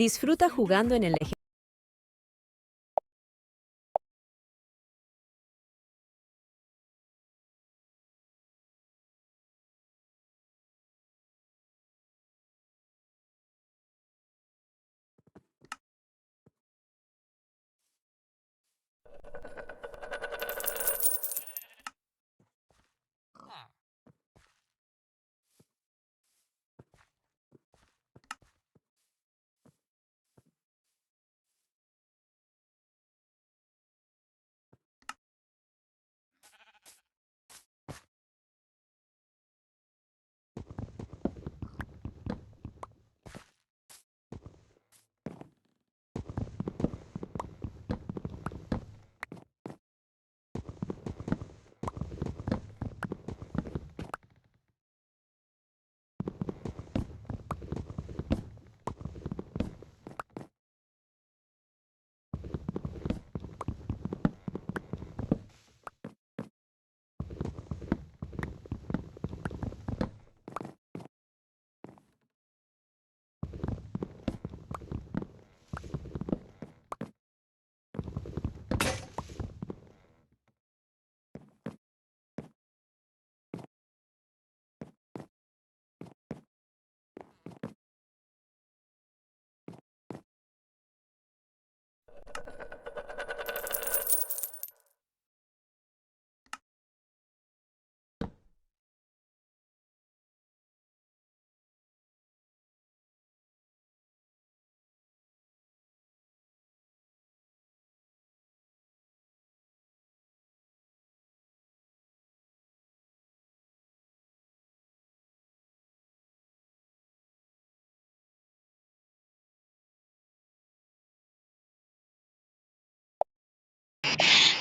Disfruta jugando en el eje.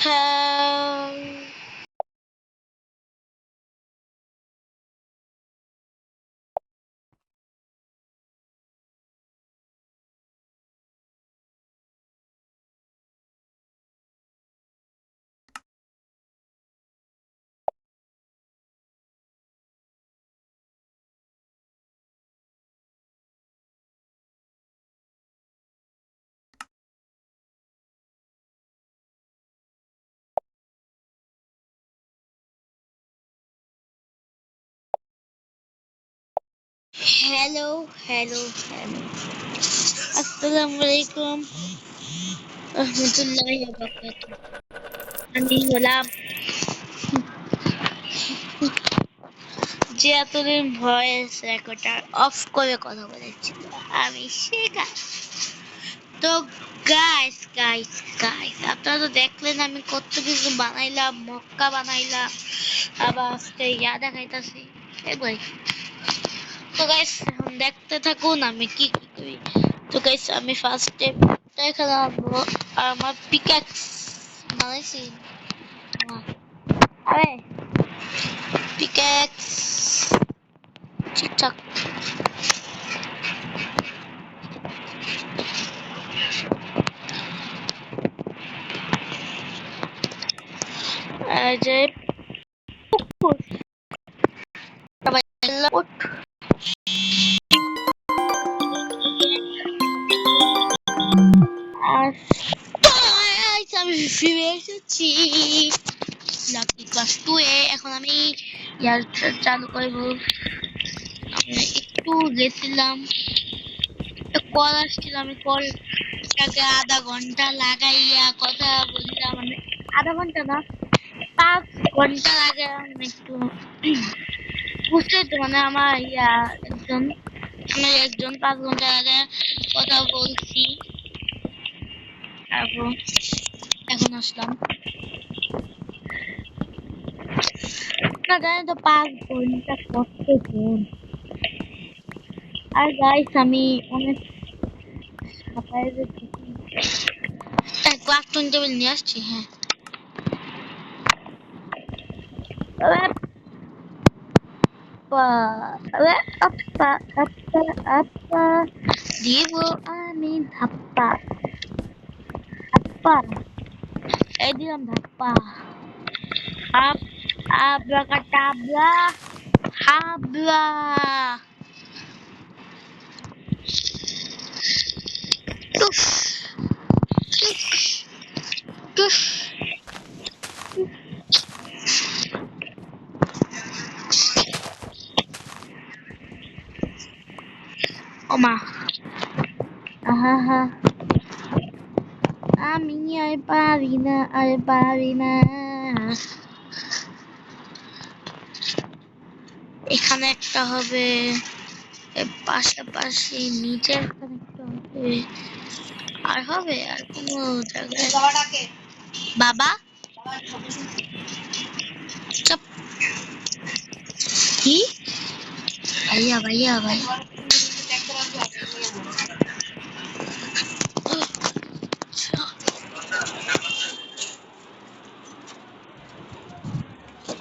Um, hello. Assalamualaikum warahmatullahi wabarakatuh. আমি হলাম যে এতদিন ভয়েস রেকর্ডার অফ করে কথা বলেছিল আমি শেখা। তো গাইস আপনারা তো দেখলেন আমি কত কিছু বানাইলাম, মক্কা বানাইলাম, আবার আজকে ইয়া দেখাইতাছি এগুলাই। তো গাইস এখন দেখতে থাকুন আমি কি কি করি। তো গাইস আমি ফার্স্টে এখানে আনবো আর আমার পিক্যাক্স বানাইছি। আরে পিক্যাক্স ঠিকঠাক যে সবাই উঠ। আর guys, আমি ফিরে এসেছি লাকি ক্লাস 2 এ। এখন আমি ইয়ার চালু করব। আমি একটু গেছিলাম, একটা কল আসছিল, আমি কলটাকে আধা ঘন্টা লাগাইয়া কথা বললাম। মানে আধা ঘন্টা না, 5 ঘন্টা লাগে। আমি একটু বুঝতেই তো, মানে আমার একজন 5 ঘন্টা আগে কথা বলছি, তারপর এখন আসলাম। না জানি তো 5 ঘন্টা কষ্ট ফোন। আর গাইস আমি অনেক সাঁতারে ক্লাস টেবিল নিয়ে আসছি। হ্যাঁ, আপা আরে আপা দিব আমি ধাপ্পা। আপা এই দিলাম ধাপ্পা। আপ আব্রাকাটাবলা হাবলা। টুস টুস ওমা আহা আমি আর পারি না এখানে একটা হবে পাশাপাশি নিচে একটা হবে আর হবে আর কোনো জায়গায় বাবা চুপ কি ভাইয়া ভাই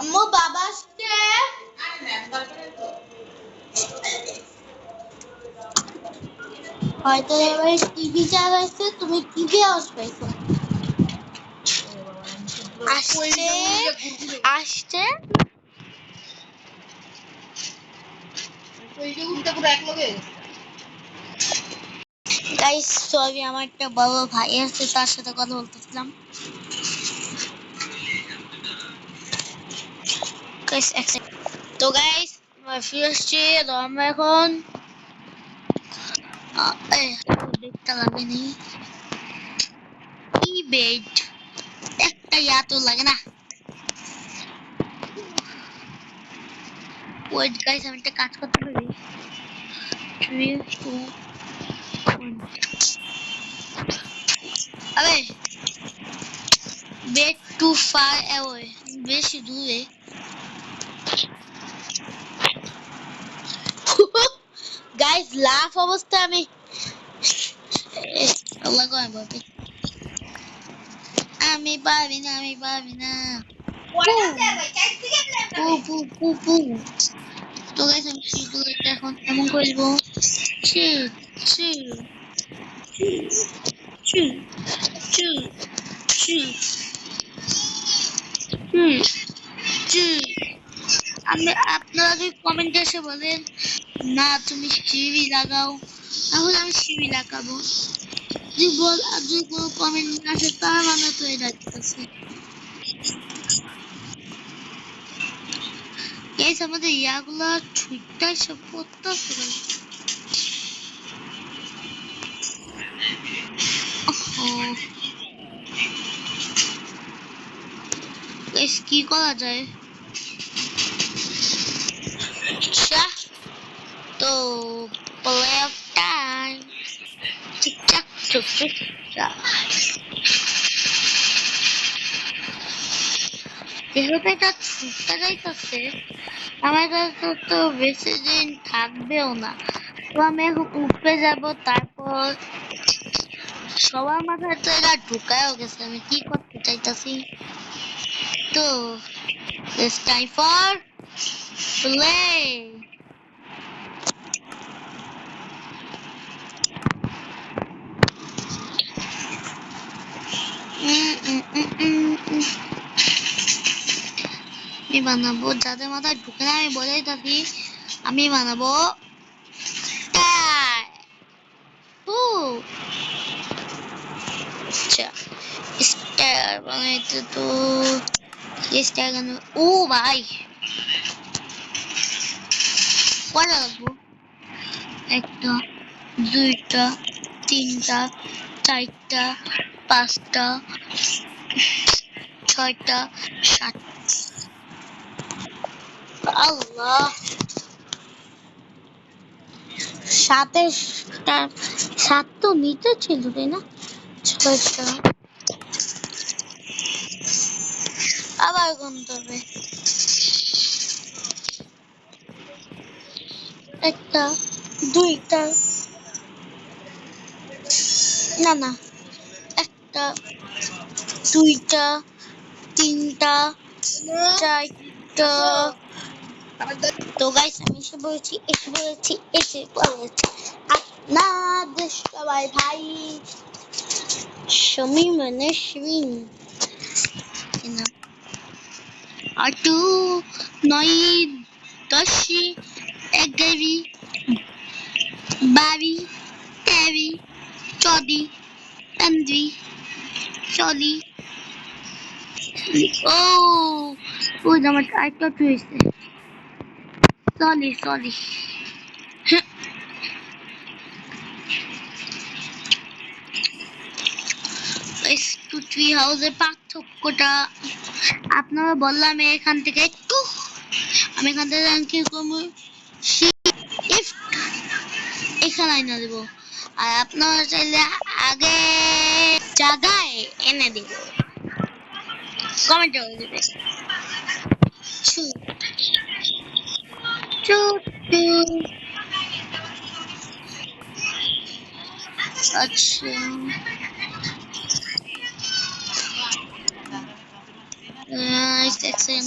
আম্মু বাবা আসছে হয়তো এবার টিভি চালাইছে তুমি টিভি আওয়াজ পাইছো আসছে গাইস সরি আমার একটা বড় ভাই আছে তার সাথে কথা বলতেছিলাম গাইস তো গাইস ফিরে আসছি তো আমরা এখন দেখতে লাগেনি কি বেড একটা তো লাগে না ওয়েট গাইস আমি একটা কাজ করতে পারি 3 2 1 আরে বেড টু ফার অ্যাওয়ে বেশি দূরে গাইস লাফ অবস্থা আমি আল্লাহ গো আমি পারি না পু তো গাইস আমি সেগুলো এখন এমন করব চি চি চি চি চি চি আমি আপনারা যদি কমেন্টে এসে বলেন না তুমি সিঁড়ি লাগাও তাহলে আমি সিঁড়ি লাগাবো যদি কোনো কমেন্ট আসে তার মানে তো এটা আছে গাইস আমাদের ইয়াগুলো ছুটটাই সব করতেছে গাইস কি করা যায় আচ্ছা তো প্লে অফ টাইম ঠিকঠাক যেহেতু এটা ছুটতে যাইতেছে আমার কাছে তো বেশি দিন থাকবেও না তো আমি এখন উপরে যাব তারপর সবার মাথায় তো এটা ঢুকায়ও গেছে আমি কি করতে চাইতেছি তো it's time for play আমি বানাবো যাদের মাথায় ঢুকে না আমি বলেই থাকি আমি বানাবো আচ্ছা স্টার বানাইতে তো স্টার ও ভাই কটা লাগবো একটা দুইটা তিনটা চারটা পাঁচটা ছয়টা সাতটা আল্লাহ সাত তো নিচে ছিল তাই না ছয়টা আবার গুনতে হবে একটা দুইটা না একটা দুইটা তিনটা চারটা তো গাইস আমি এসে বলেছি আপনাদের সবাই ভাই সমী মানে শিবিন আটু নয় দশি এগারি বারি তেরি চৌদি এমজি চলি ও ও আমার আরেকটা হয়েছে চলি চলি একটু ট্রি হাউসের পার্থক্যটা আপনারা বললাম এখান থেকে একটু আমি এখান থেকে কি করবো শিফট এখানে এনে দেবো আর আপনারা চাইলে আগে জায়গায় এনে দিব কমেন্ট করে দেবে ছু ছু ছু আচ্ছা এক সেকেন্ড